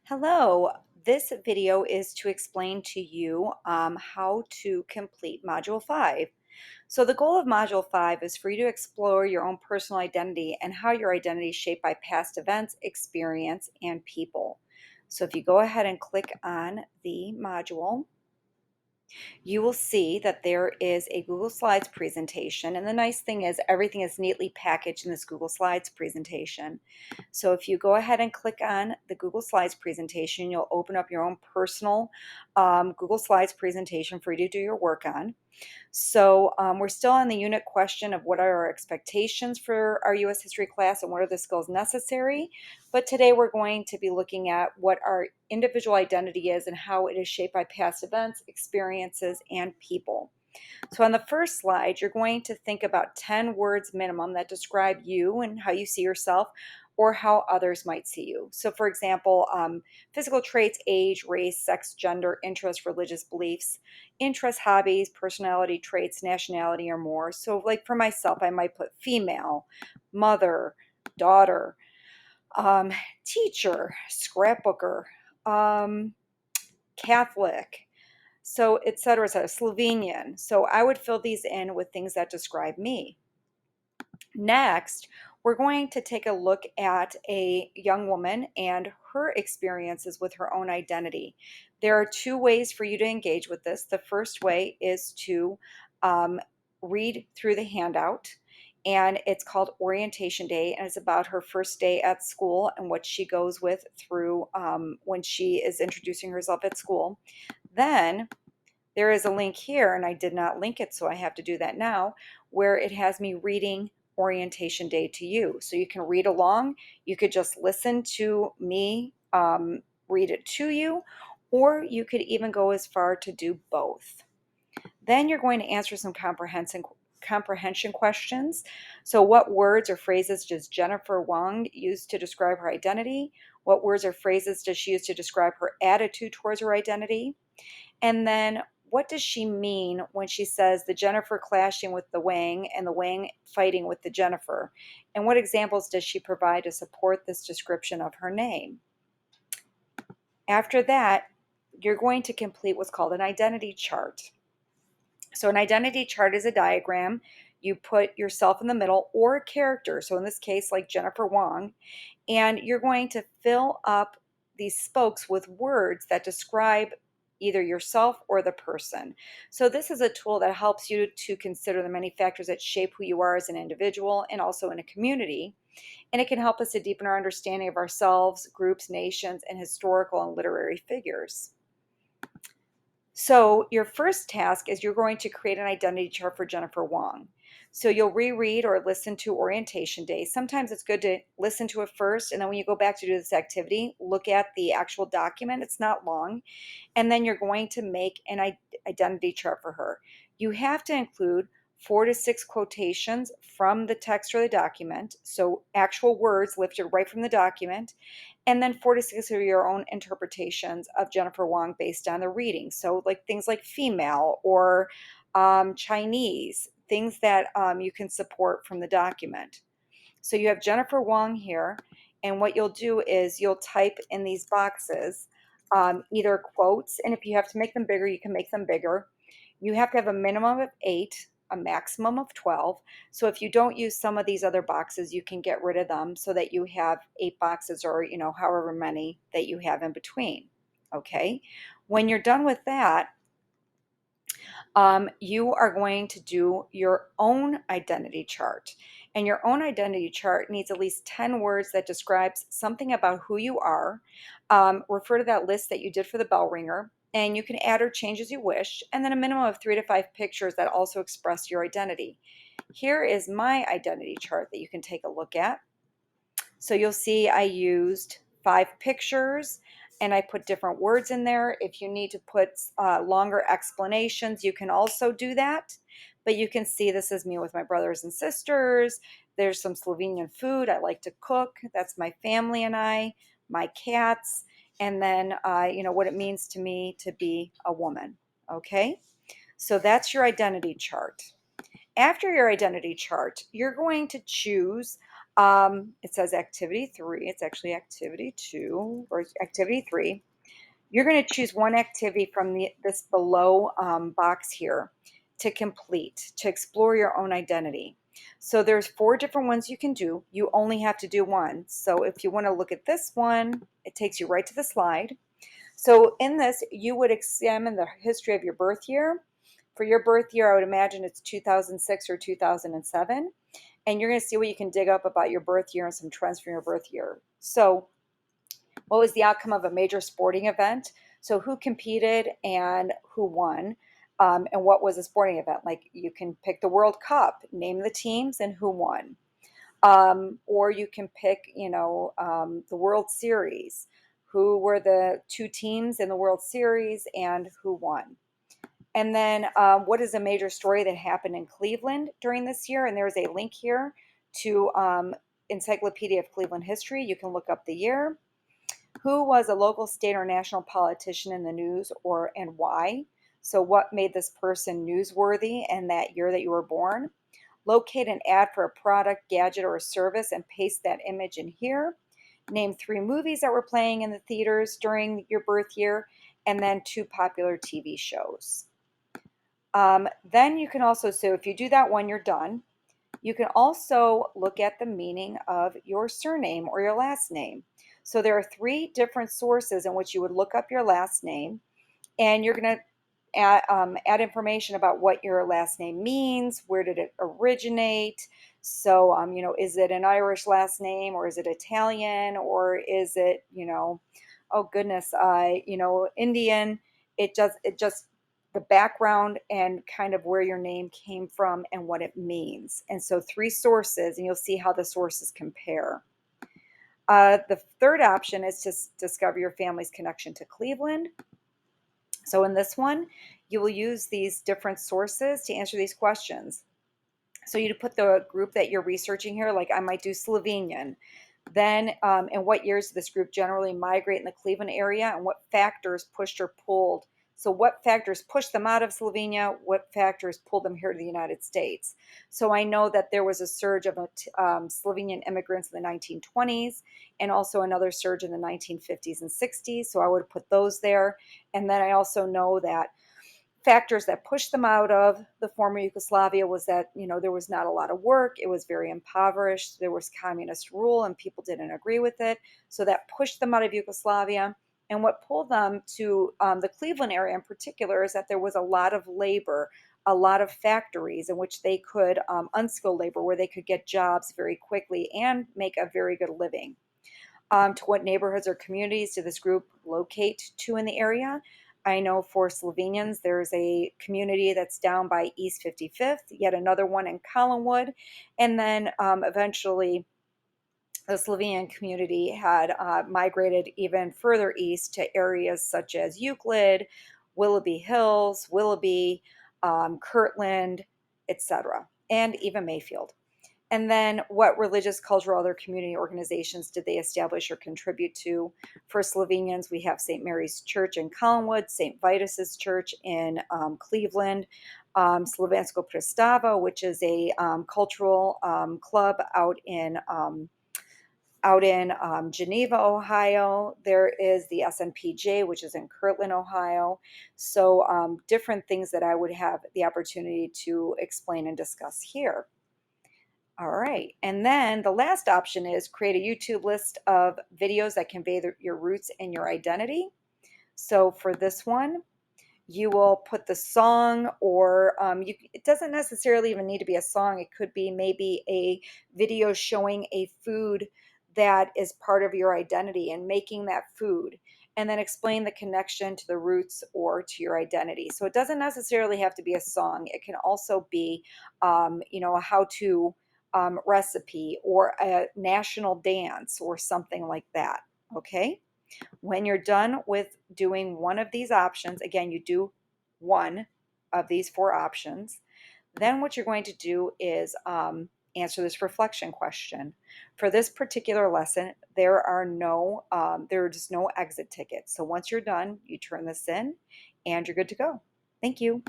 Hello, this video is to explain to you how to complete Module 5. So the goal of Module 5 is for you to explore your own personal identity and how your identity is shaped by past events, experience, and people. So if you go ahead and click on the module, you will see that there is a Google Slides presentation. And the nice thing is everything is neatly packaged in this Google Slides presentation. So if you go ahead and click on the Google Slides presentation, you'll open up your own personal Google Slides presentation for you to do your work on. So we're still on the unit question of what are our expectations for our U.S. history class and what are the skills necessary. But today we're going to be looking at what our individual identity is and how it is shaped by past events, experiences, and people. So on the first slide, you're going to think about 10 words minimum that describe you and how you see yourself or how others might see you. So for example, physical traits, age, race, sex, gender, interests, religious beliefs, interests, hobbies, personality traits, nationality, or more. So like for myself, I might put female, mother, daughter, um, teacher, scrapbooker, um, Catholic, so et cetera, Slovenian. So I would fill these in with things that describe me. Next, we're going to take a look at a young woman and her experiences with her own identity. There are two ways for you to engage with this. The first way is to um, read through the handout, and it's called Orientation Day, and it's about her first day at school and what she goes with through when she is introducing herself at school. Then there is a link here, and I did not link it, so I have to do that now, where it has me reading Orientation Day to you. So you can read along. You could just listen to me read it to you, or you could even go as far to do both. Then you're going to answer some comprehension questions. So what words or phrases does Jennifer Wong use to describe her identity? What words or phrases does she use to describe her attitude towards her identity? And then what does she mean when she says the Jennifer clashing with the Wang and the Wang fighting with the Jennifer? And what examples does she provide to support this description of her name? After that, you're going to complete what's called an identity chart. So an identity chart is a diagram. You put yourself in the middle or a character. So in this case, like Jennifer Wong, and you're going to fill up these spokes with words that describe either yourself or the person. So this is a tool that helps you to consider the many factors that shape who you are as an individual and also in a community. And it can help us to deepen our understanding of ourselves, groups, nations, and historical and literary figures. So your first task is you're going to create an identity chart for Jennifer Wong. So you'll reread or listen to Orientation Day. Sometimes it's good to listen to it first, and then when you go back to do this activity, look at the actual document. It's not long. And then you're going to make an identity chart for her. You have to include 4 to 6 quotations from the text or the document, so actual words lifted right from the document, and then 4 to 6 of your own interpretations of Jennifer Wong based on the reading. So, like things like female or Chinese, things that you can support from the document. So, you have Jennifer Wong here, and what you'll do is you'll type in these boxes either quotes, and if you have to make them bigger, you can make them bigger. You have to have a minimum of 8, a maximum of 12. So if you don't use some of these other boxes, you can get rid of them so that you have 8 boxes or, however many that you have in between. Okay. When you're done with that, you are going to do your own identity chart. And your own identity chart needs at least 10 words that describes something about who you are. Refer to that list that you did for the bell ringer, and you can add or change as you wish, and then a minimum of 3 to 5 pictures that also express your identity. Here is my identity chart that you can take a look at. So you'll see I used 5 pictures and I put different words in there. If you need to put longer explanations, you can also do that. But you can see this is me with my brothers and sisters. There's some Slovenian food. I like to cook. That's my family and I, my cats, and then, what it means to me to be a woman. Okay? So that's your identity chart. After your identity chart, you're going to choose It says activity 3. It's actually activity 2 or activity 3. You're going to choose one activity from this below box here to complete, to explore your own identity. So there's 4 different ones you can do. You only have to do one. So if you want to look at this one, it takes you right to the slide. So in this, you would examine the history of your birth year. For your birth year, I would imagine it's 2006 or 2007. And you're going to see what you can dig up about your birth year and some trends from your birth year. So what was the outcome of a major sporting event? So who competed and who won? And what was a sporting event? Like you can pick the World Cup, name the teams and who won. Or you can pick, the World Series. Who were the 2 teams in the World Series and who won? And then what is a major story that happened in Cleveland during this year? And there's a link here to Encyclopedia of Cleveland History. You can look up the year. Who was a local, state, or national politician in the news and why? So what made this person newsworthy in that year that you were born? Locate an ad for a product, gadget, or a service and paste that image in here. Name 3 movies that were playing in the theaters during your birth year, and then 2 popular TV shows. Then you can also, so if you do that one, you're done. You can also look at the meaning of your surname or your last name. So there are 3 different sources in which you would look up your last name, and you're going to add information about what your last name means, where did it originate. So, is it an Irish last name, or is it Italian, or is it, oh goodness, Indian. It just the background and kind of where your name came from and what it means. And so 3 sources, and you'll see how the sources compare. The third option is to discover your family's connection to Cleveland. So in this one, you will use these different sources to answer these questions. So you put the group that you're researching here, like I might do Slovenian. Then, in what years did this group generally migrate in the Cleveland area, and what factors pushed or pulled? So, what factors pushed them out of Slovenia? What factors pulled them here to the United States? So, I know that there was a surge of Slovenian immigrants in the 1920s, and also another surge in the 1950s and 60s. So, I would put those there. And then I also know that factors that pushed them out of the former Yugoslavia was that, there was not a lot of work. It was very impoverished. There was communist rule and people didn't agree with it. So that pushed them out of Yugoslavia. And what pulled them to the Cleveland area in particular is that there was a lot of labor, a lot of factories in which they could, unskilled labor, where they could get jobs very quickly and make a very good living. To what neighborhoods or communities did this group locate to in the area? I know for Slovenians, there's a community that's down by East 55th, yet another one in Collinwood, and then eventually the Slovenian community had migrated even further east to areas such as Euclid, Willoughby Hills, Willoughby, Kirtland, etc., and even Mayfield. And then what religious, cultural, other community organizations did they establish or contribute to? For Slovenians, we have St. Mary's Church in Collinwood, St. Vitus's Church in Cleveland, Slovensko Predstavo, which is a cultural club out in Geneva, Ohio. There is the SNPJ, which is in Kirtland, Ohio. So different things that I would have the opportunity to explain and discuss here. All right. And then the last option is create a YouTube list of videos that convey your roots and your identity. So for this one, you will put the song, or it doesn't necessarily even need to be a song. It could be maybe a video showing a food that is part of your identity and making that food, and then explain the connection to the roots or to your identity. So it doesn't necessarily have to be a song. It can also be, a how-to recipe or a national dance or something like that. Okay. When you're done with doing one of these options, again, you do one of these 4 options, then what you're going to do is answer this reflection question. For this particular lesson, there's no exit ticket. So once you're done, you turn this in and you're good to go. Thank you.